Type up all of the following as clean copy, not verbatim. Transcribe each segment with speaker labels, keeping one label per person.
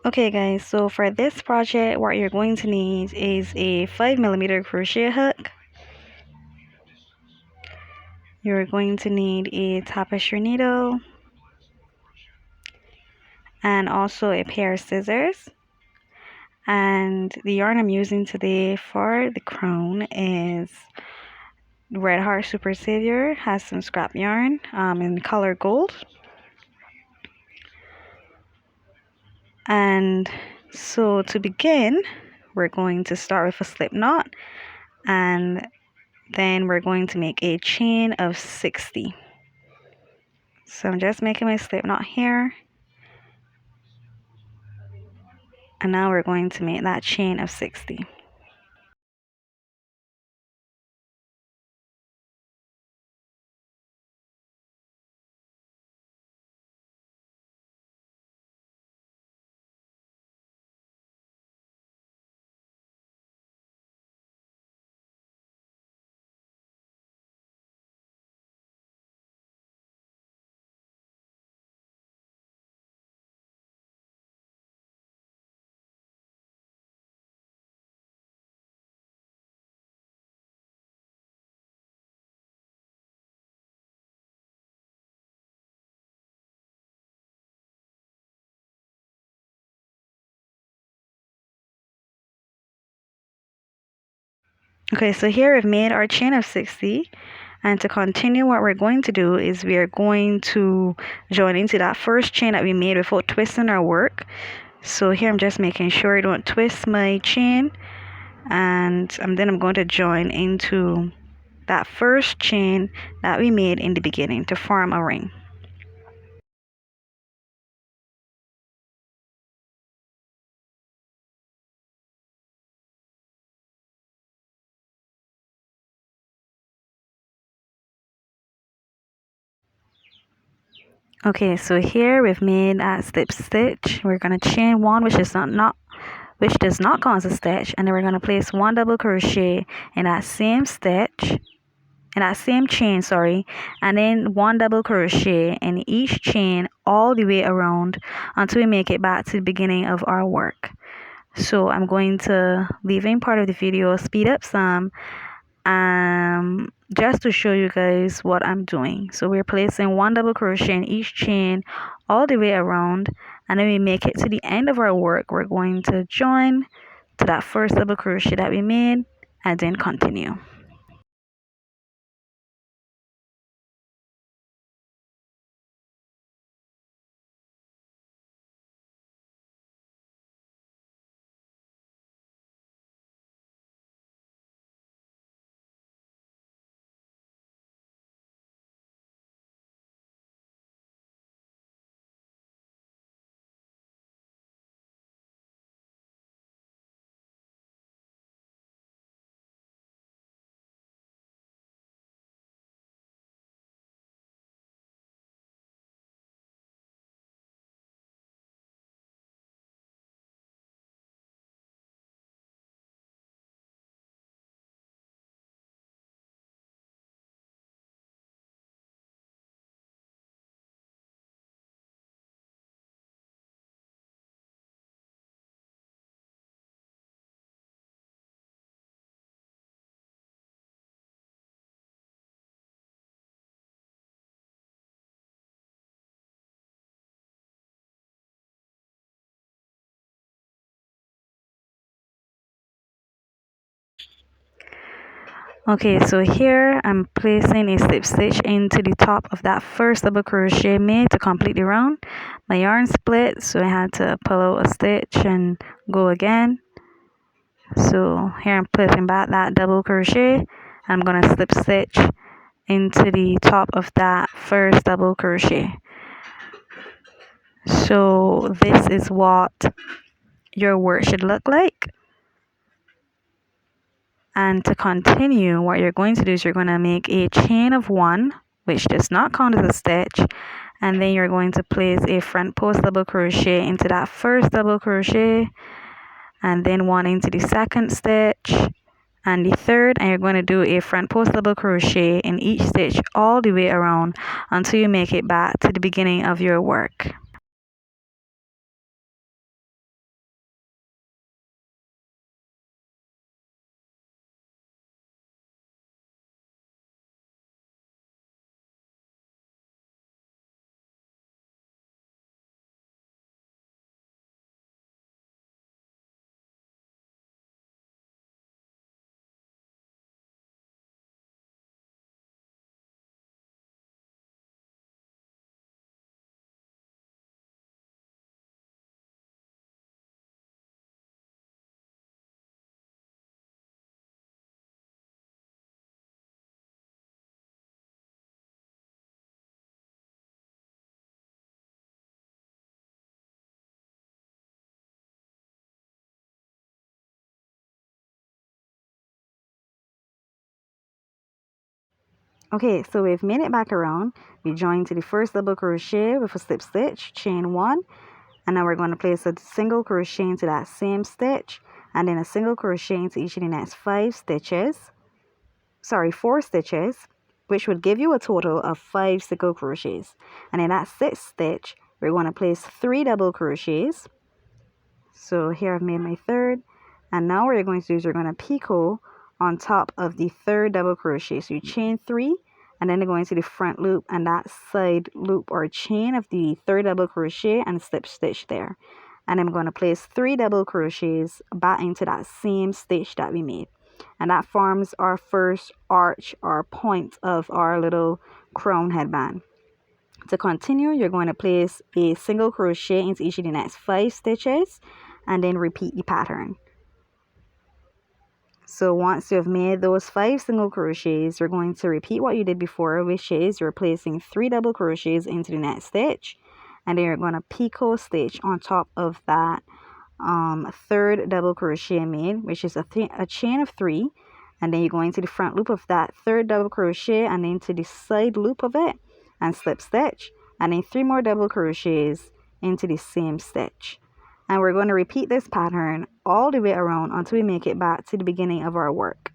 Speaker 1: Okay guys, so for this project what you're going to need is a 5mm crochet hook. You're going to need a tapestry needle and also a pair of scissors. And the yarn I'm using today for the crown is Red Heart Super Savior. Has some scrap yarn in color gold. And so to begin, we're going to start with a slip knot, and then we're going to make a chain of 60. So I'm just making my slip knot here, and now we're going to make that chain of 60. Okay, so here we've made our chain of 60, and to continue, what we're going to do is we are going to join into that first chain that we made without twisting our work. So here I'm just making sure I don't twist my chain, and then I'm going to join into that first chain that we made in the beginning to form a ring. Okay, so here we've made a slip stitch. We're going to chain one, which does not count as a stitch, and then we're going to place one double crochet in that same stitch, in that same chain, sorry, and then one double crochet in each chain all the way around until we make it back to the beginning of our work. So I'm going to leave in part of the video, speed up some, just to show you guys what I'm doing. So we're placing one double crochet in each chain all the way around, and then we make it to the end of our work. We're going to join to that first double crochet that we made and then continue. Okay, so here I'm placing a slip stitch into the top of that first double crochet made to complete the round. My yarn split, so I had to pull out a stitch and go again. So here I'm placing back that double crochet. I'm gonna slip stitch into the top of that first double crochet. So this is what your work should look like. And to continue, what you're going to do is you're going to make a chain of 1, which does not count as a stitch, and then you're going to place a front post double crochet into that first double crochet, and then one into the second stitch and the third, and you're going to do a front post double crochet in each stitch all the way around until you make it back to the beginning of your work. Okay, so we've made it back around. We join to the first double crochet with a slip stitch, chain 1, and now we're going to place a single crochet into that same stitch, and then a single crochet into each of the next 4 stitches, which would give you a total of 5 single crochets. And in that 6th stitch, we're going to place 3 double crochets. So here I've made my 3rd, and now what you're going to do is you're going to picot on top of the 3rd double crochet. So you chain 3, and then you're going to the front loop and that side loop or chain of the 3rd double crochet and slip stitch there. And I'm going to place 3 double crochets back into that same stitch that we made, and that forms our first arch or point of our little crown headband. To continue, you're going to place a single crochet into each of the next 5 stitches and then repeat the pattern. So once you have made those 5 single crochets, you're going to repeat what you did before, which is you're placing 3 double crochets into the next stitch, and then you're going to picot stitch on top of that 3rd double crochet made, which is a chain of 3, and then you're going to the front loop of that 3rd double crochet and then to the side loop of it and slip stitch, and then 3 more double crochets into the same stitch. And we're going to repeat this pattern all the way around until we make it back to the beginning of our work.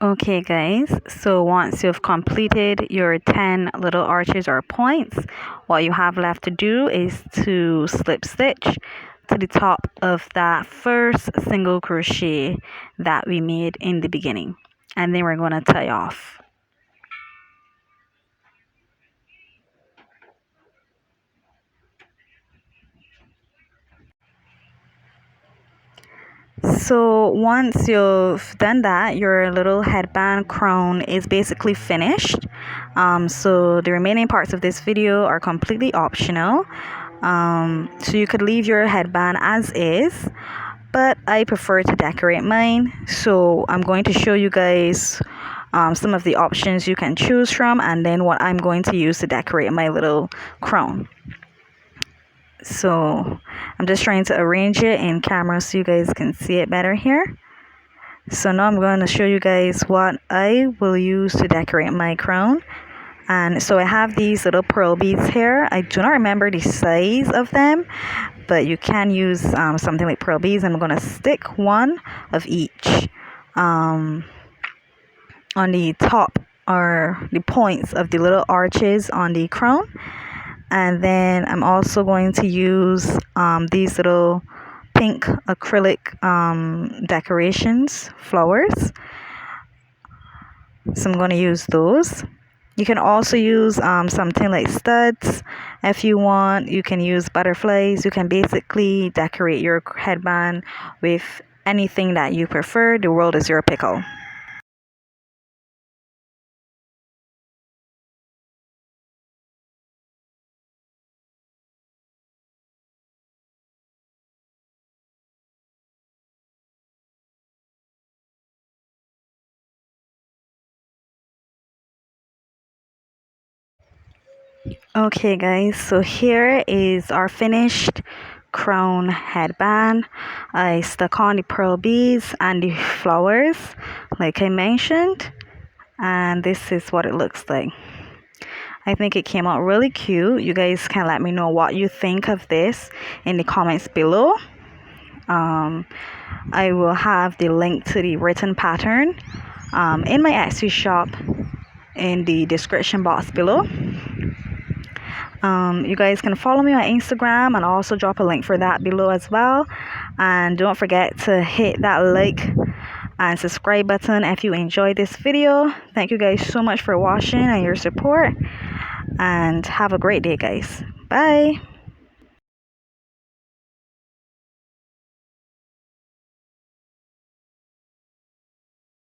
Speaker 1: Okay guys, so once you've completed your 10 little arches or points, what you have left to do is to slip stitch to the top of that first single crochet that we made in the beginning, and then we're going to tie off. So once you've done that, your little headband crown is basically finished. So the remaining parts of this video are completely optional. So you could leave your headband as is, but I prefer to decorate mine. So I'm going to show you guys some of the options you can choose from, and then what I'm going to use to decorate my little crown. So I'm just trying to arrange it in camera so you guys can see it better here. So now I'm going to show you guys what I will use to decorate my crown. And so I have these little pearl beads here. I do not remember the size of them, but you can use something like pearl beads. I'm going to stick one of each on the top or the points of the little arches on the crown. And then I'm also going to use these little pink acrylic decorations, flowers. So I'm going to use those. You can also use something like studs if you want. You can use butterflies. You can basically decorate your headband with anything that you prefer. The world is your pickle. Okay guys, so here is our finished crown headband. I stuck on the pearl beads and the flowers like I mentioned, and this is what it looks like. I think it came out really cute. You guys can let me know what you think of this in the comments below. I will have the link to the written pattern in my Etsy shop in the description box below. You guys can follow me on Instagram, and I'll also drop a link for that below as well. And don't forget to hit that like and subscribe button if you enjoyed this video. Thank you guys so much for watching and your support, and have a great day guys. Bye.